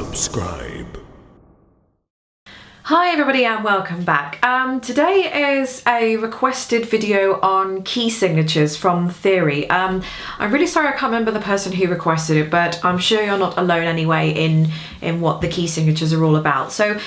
subscribe. Hi everybody and welcome back. Today is a requested video on key signatures from Theory. I'm really sorry I can't remember the person who requested it, but I'm sure you're not alone anyway in what the key signatures are all about. So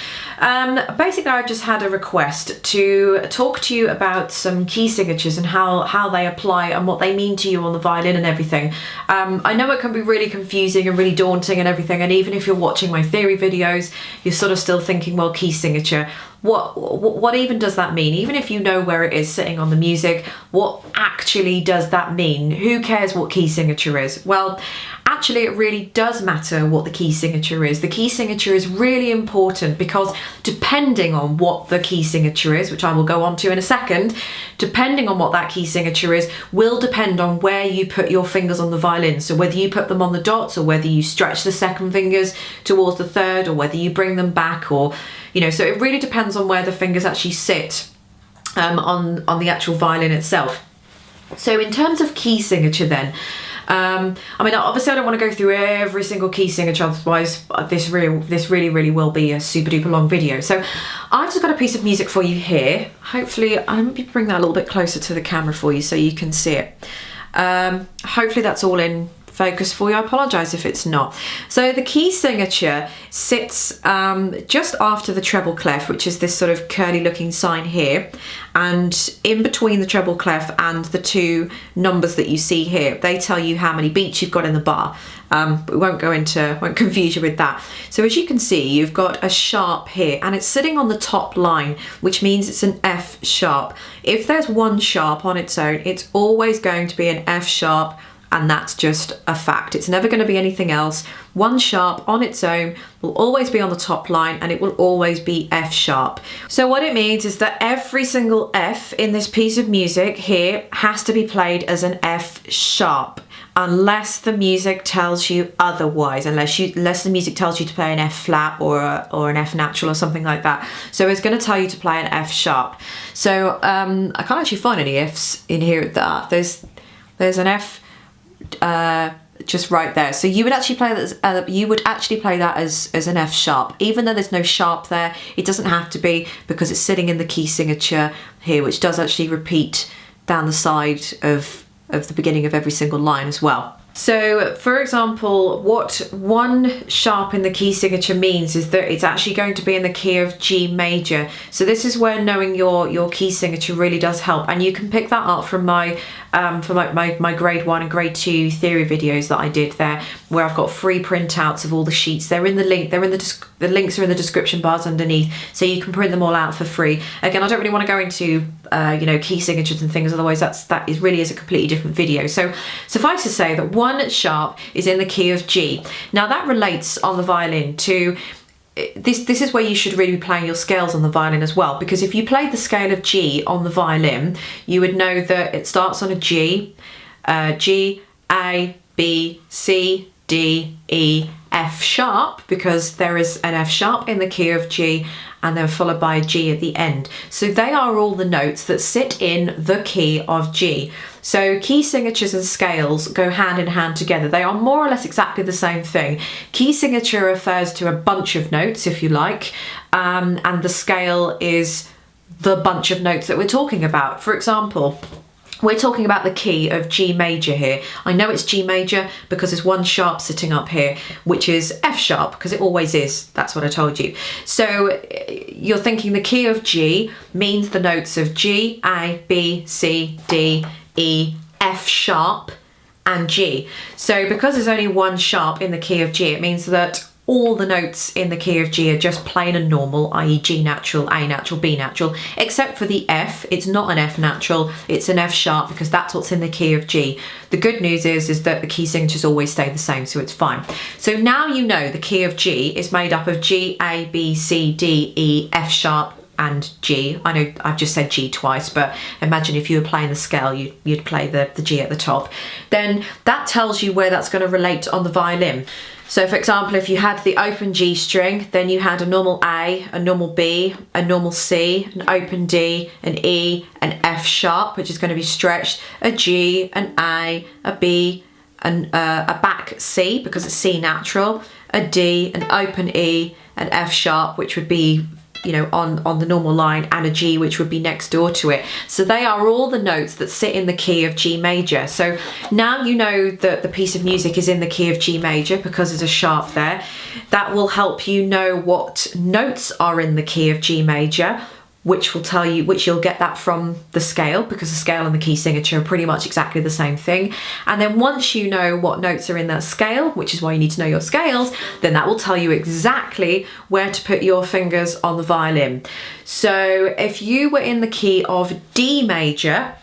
basically I just had a request to talk to you about some key signatures and how they apply and what they mean to you on the violin and everything. I know it can be really confusing and really daunting and everything, and even if you're watching my theory videos, you're sort of still thinking, well, key signature, what even does that mean? Even if you know where it is sitting on the music, what actually does that mean? Who cares what key signature is? Well, actually it really does matter what the key signature is. The key signature is really important because depending on what the key signature is, which I will go on to in a second, depending on what that key signature is will depend on where you put your fingers on the violin. So whether you put them on the dots or whether you stretch the second fingers towards the third or whether you bring them back, or so it really depends on where the fingers actually sit on the actual violin itself. So in terms of key signature then, I mean, obviously I don't want to go through every single key signature, otherwise this really will be a super duper long video. So I've just got a piece of music for you here. Hopefully, I'm going to bring that a little bit closer to the camera for you so you can see it. Hopefully that's all in focus for you. I apologise if it's not. So the key signature sits just after the treble clef, which is this sort of curly looking sign here, and in between the treble clef and the two numbers that you see here, they tell you how many beats you've got in the bar. But we won't confuse you with that. So as you can see, you've got a sharp here and it's sitting on the top line, which means it's an F sharp. If there's one sharp on its own, it's always going to be an F sharp, and that's just a fact. It's never going to be anything else. One sharp on its own will always be on the top line and it will always be F sharp. So what it means is that every single F in this piece of music here has to be played as an F sharp, unless the music tells you otherwise, unless the music tells you to play an F flat or an F natural or something like that. So it's going to tell you to play an F sharp. So I can't actually find any Fs in here. There's an F just right there. So you would actually play that as an F sharp, even though there's no sharp there. It doesn't have to be, because it's sitting in the key signature here, which does actually repeat down the side of the beginning of every single line as well. So for example, what one sharp in the key signature means is that it's actually going to be in the key of G major. So this is where knowing your key signature really does help, and you can pick that up from my grade 1 and grade 2 theory videos that I did there, where I've got free printouts of all the sheets. They're in the link. The links are in the description bars underneath, so you can print them all out for free. Again, I don't really want to go into key signatures and things, otherwise that really is a completely different video. So suffice to say that one sharp is in the key of G. Now that relates on the violin to this is where you should really be playing your scales on the violin as well, because if you played the scale of G on the violin, you would know that it starts on a G, G, A, B, C, D, E, F sharp, because there is an F sharp in the key of G and then followed by a G at the end. So they are all the notes that sit in the key of G. So key signatures and scales go hand in hand together. They are more or less exactly the same thing. Key signature refers to a bunch of notes, if you like, and the scale is the bunch of notes that we're talking about. For example, we're talking about the key of G major here. I know it's G major because there's one sharp sitting up here, which is F sharp, because it always is. That's what I told you. So you're thinking the key of G means the notes of G, A, B, C, D, E, F sharp, and G. So because there's only one sharp in the key of G, it means that all the notes in the key of G are just plain and normal, i.e. G natural, A natural, B natural, except for the F. It's not an F natural, it's an F sharp, because that's what's in the key of G. The good news is that the key signatures always stay the same, so it's fine. So now you know the key of G is made up of G, A, B, C, D, E, F sharp, and G. I know I've just said G twice, but imagine if you were playing the scale, you'd play the G at the top. Then that tells you where that's going to relate on the violin. So for example, if you had the open G string, then you had a normal A, a normal B, a normal C, an open D, an E, an F sharp, which is going to be stretched, a G, an A, a B, a back C because it's C natural, a D, an open E, an F sharp, which would be, you know, on the normal line, and a G, which would be next door to it. So they are all the notes that sit in the key of G major. So now you know that the piece of music is in the key of G major because there's a sharp there. That will help you know what notes are in the key of G major, which will tell you, which you'll get that from the scale, because the scale and the key signature are pretty much exactly the same thing. And then once you know what notes are in that scale, which is why you need to know your scales, then that will tell you exactly where to put your fingers on the violin. So if you were in the key of D major,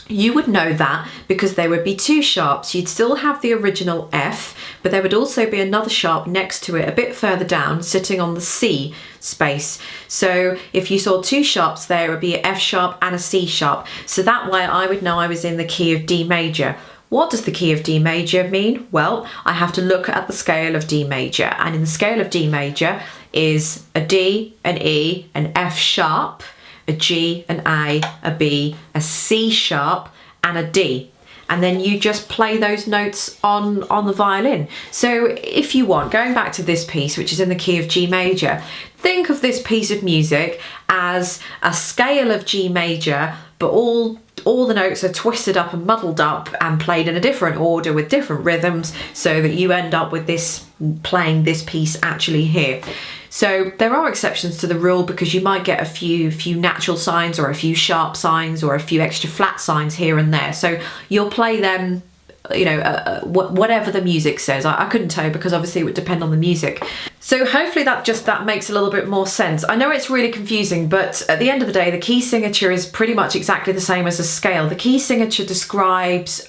you would know that because there would be two sharps. You'd still have the original F, but there would also be another sharp next to it a bit further down, sitting on the C space. So if you saw two sharps there, it would be an F sharp and a C sharp. So that way I would know I was in the key of D major. What does the key of D major mean? Well, I have to look at the scale of D major, and in the scale of D major is a D, an E, an F sharp, a G, an a B, a C sharp, and a D. And then you just play those notes on the violin. So if you want, going back to this piece, which is in the key of G major, think of this piece of music as a scale of G major, but all the notes are twisted up and muddled up and played in a different order with different rhythms, so that you end up with this, playing this piece actually here. So there are exceptions to the rule, because you might get a few natural signs or a few sharp signs or a few extra flat signs here and there. So you'll play them, you know, whatever the music says. I couldn't tell you, because obviously it would depend on the music. So hopefully that makes a little bit more sense. I know it's really confusing, but at the end of the day, the key signature is pretty much exactly the same as a scale. The key signature describes,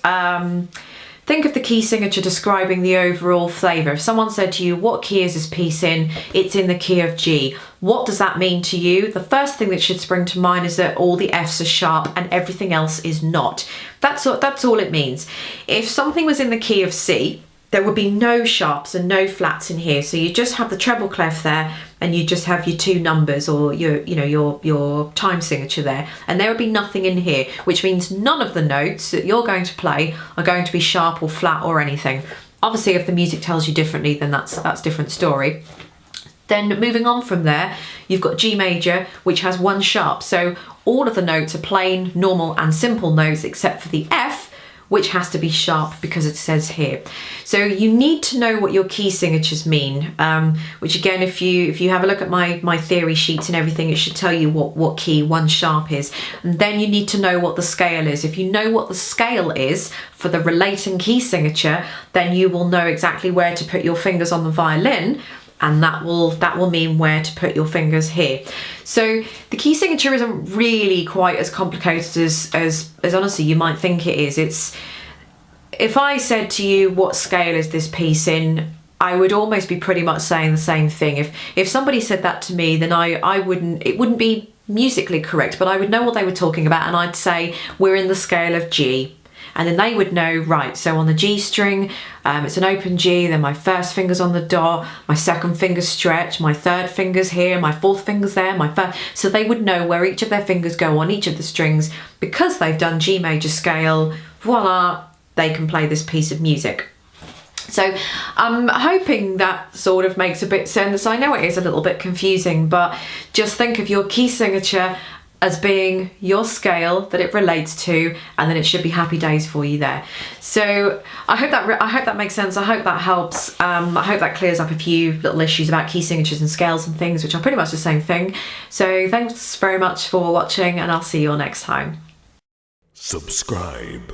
think of the key signature describing the overall flavour. If someone said to you, what key is this piece in? It's in the key of G. What does that mean to you? The first thing that should spring to mind is that all the Fs are sharp and everything else is not. That's all it means. If something was in the key of C, there would be no sharps and no flats in here. So you just have the treble clef there, and you just have your two numbers, or your time signature there, and there would be nothing in here, which means none of the notes that you're going to play are going to be sharp or flat or anything. Obviously, if the music tells you differently, then that's a different story. Then moving on from there, you've got G major, which has one sharp. So all of the notes are plain, normal and simple notes, except for the F, which has to be sharp because it says here. So you need to know what your key signatures mean, which again, if you have a look at my theory sheets and everything, it should tell you what key one sharp is. And then you need to know what the scale is. If you know what the scale is for the relating key signature, then you will know exactly where to put your fingers on the violin, and that will mean where to put your fingers here. So the key signature isn't really quite as complicated as honestly you might think it is. If I said to you, what scale is this piece in, I would almost be pretty much saying the same thing. If somebody said that to me, then it wouldn't be musically correct, but I would know what they were talking about, and I'd say we're in the scale of G. And then they would know, right, so on the G string, it's an open G, then my first finger's on the dot, my second finger's stretched, my third finger's here, my fourth finger's there, my first. So they would know where each of their fingers go on each of the strings. Because they've done G major scale, voila, they can play this piece of music. So I'm hoping that sort of makes a bit sense. I know it is a little bit confusing, but just think of your key signature as being your scale that it relates to, and then it should be happy days for you there. So I hope that makes sense. I hope that helps. I hope that clears up a few little issues about key signatures and scales and things, which are pretty much the same thing. So thanks very much for watching, and I'll see you all next time. Subscribe.